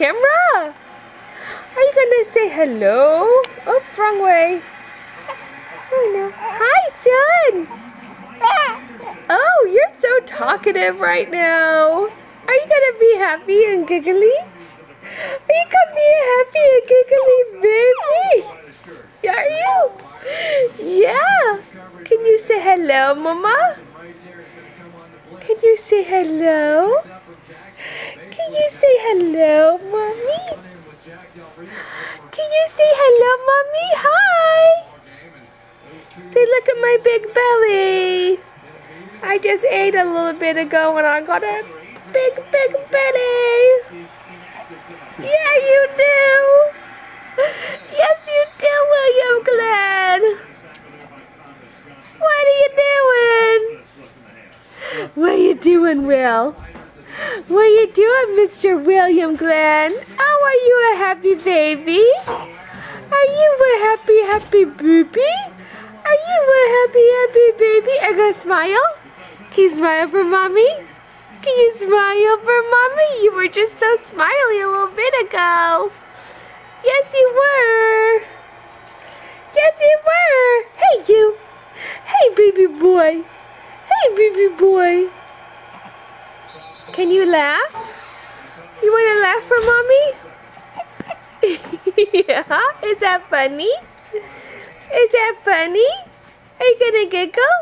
camera? Are you gonna say hello? Oops, wrong way. Oh no. Hi, son. Oh, you're so talkative right now. Are you gonna be happy and giggly? Are you gonna be happy and giggly, baby? Are you? Yeah. Can you say hello, Mama? Can you say hello? Can you say hello, Mommy? Can you say hello, Mommy? Hi. Say, look at my big belly. I just ate a little bit ago and I got a big belly. Yeah, you do. Yes, you do, William Glenn. What are you doing? What are you doing, Will? What are you doing, Mr. William Glenn? Oh, are you a happy baby? Are you a happy baby? Are you a happy baby? Are you gonna smile? Can you smile for Mommy? Can you smile for Mommy? You were just so smiley a little bit ago. Yes, you were. Yes, you were. Hey, you. Hey, baby boy. Hey, baby boy. Can you laugh? You want to laugh for Mommy? Yeah? Is that funny? Is that funny? Are you gonna giggle?